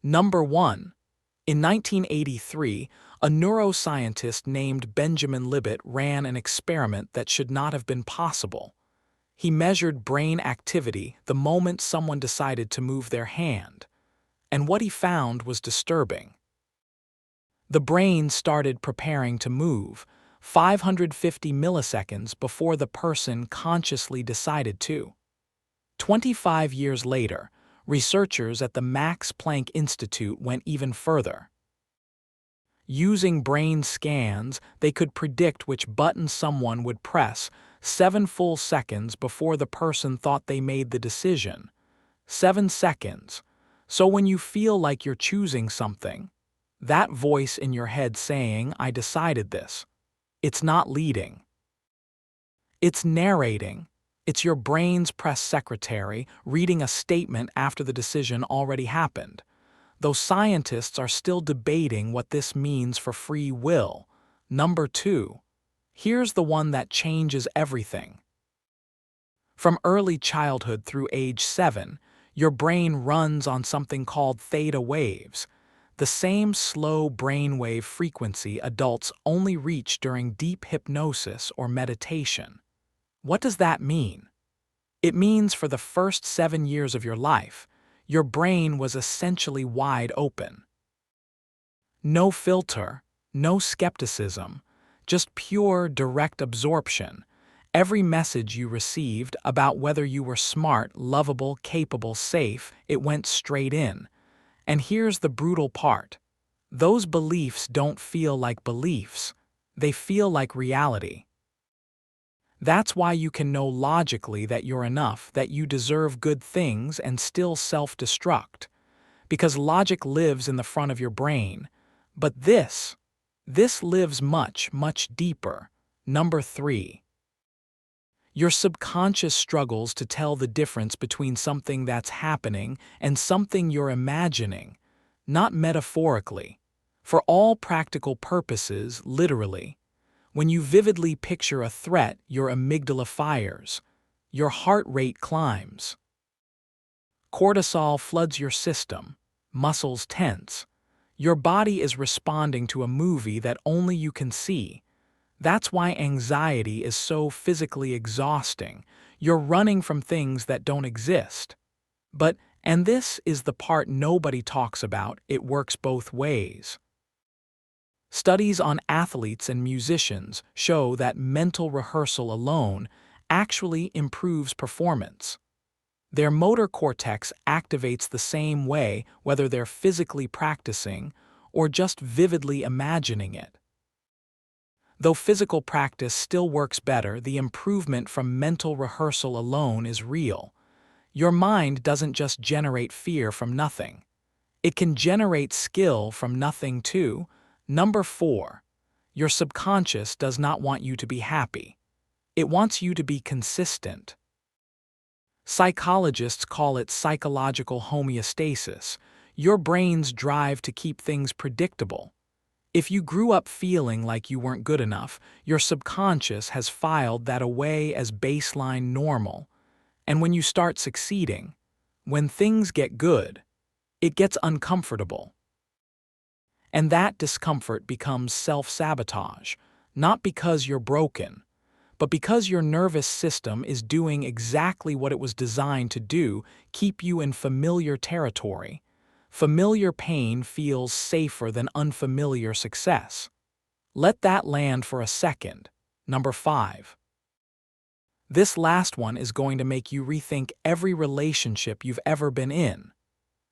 Number 1. In 1983, a neuroscientist named Benjamin Libet ran an experiment that should not have been possible. He measured brain activity the moment someone decided to move their hand, and what he found was disturbing. The brain started preparing to move 550 milliseconds before the person consciously decided to. 25 years later, researchers at the Max Planck Institute went even further. Using brain scans, they could predict which button someone would press 7 full seconds before the person thought they made the decision. 7 seconds. So when you feel like you're choosing something, that voice in your head saying, "I decided this," it's not leading. It's narrating. It's your brain's press secretary reading a statement after the decision already happened. Though scientists are still debating what this means for free will. Number 2. Here's the one that changes everything. From early childhood through age 7, your brain runs on something called theta waves, the same slow brainwave frequency adults only reach during deep hypnosis or meditation. What does that mean? It means for the first 7 years of your life, your brain was essentially wide open. No filter, no skepticism, just pure, direct absorption. Every message you received about whether you were smart, lovable, capable, safe, it went straight in. And here's the brutal part. Those beliefs don't feel like beliefs. They feel like reality. That's why you can know logically that you're enough, that you deserve good things and still self-destruct. Because logic lives in the front of your brain. But this lives much, much deeper. Number 3. Your subconscious struggles to tell the difference between something that's happening and something you're imagining, not metaphorically. For all practical purposes, literally. When you vividly picture a threat, your amygdala fires. Your heart rate climbs. Cortisol floods your system. Muscles tense. Your body is responding to a movie that only you can see. That's why anxiety is so physically exhausting. You're running from things that don't exist. But, and this is the part nobody talks about, it works both ways. Studies on athletes and musicians show that mental rehearsal alone actually improves performance. Their motor cortex activates the same way whether they're physically practicing or just vividly imagining it. Though physical practice still works better, the improvement from mental rehearsal alone is real. Your mind doesn't just generate fear from nothing. It can generate skill from nothing too. Number 4. Your subconscious does not want you to be happy. It wants you to be consistent. Psychologists call it psychological homeostasis, your brain's drive to keep things predictable. If you grew up feeling like you weren't good enough, your subconscious has filed that away as baseline normal. And when you start succeeding, when things get good, it gets uncomfortable. And that discomfort becomes self-sabotage, not because you're broken, but because your nervous system is doing exactly what it was designed to do, keep you in familiar territory. Familiar pain feels safer than unfamiliar success. Let that land for a second. Number 5. This last one is going to make you rethink every relationship you've ever been in.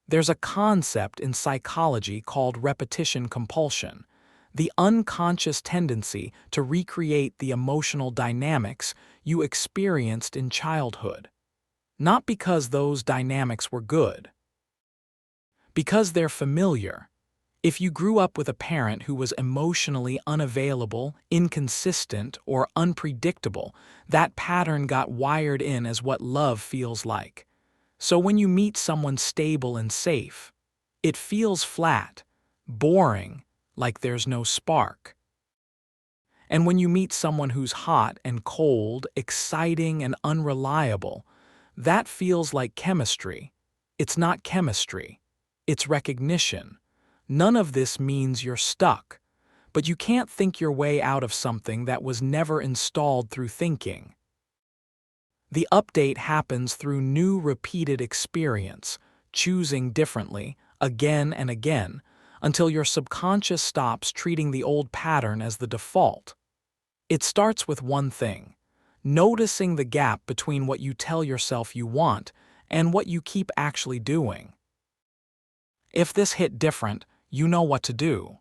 There's a concept in psychology called repetition compulsion, the unconscious tendency to recreate the emotional dynamics you experienced in childhood. Not because those dynamics were good. Because they're familiar. If you grew up with a parent who was emotionally unavailable, inconsistent, or unpredictable, that pattern got wired in as what love feels like. So when you meet someone stable and safe, it feels flat, boring, like there's no spark. And when you meet someone who's hot and cold, exciting and unreliable, that feels like chemistry. It's not chemistry. It's recognition. None of this means you're stuck, but you can't think your way out of something that was never installed through thinking. The update happens through new repeated experience, choosing differently, again and again, until your subconscious stops treating the old pattern as the default. It starts with one thing: noticing the gap between what you tell yourself you want and what you keep actually doing. If this hit different, you know what to do.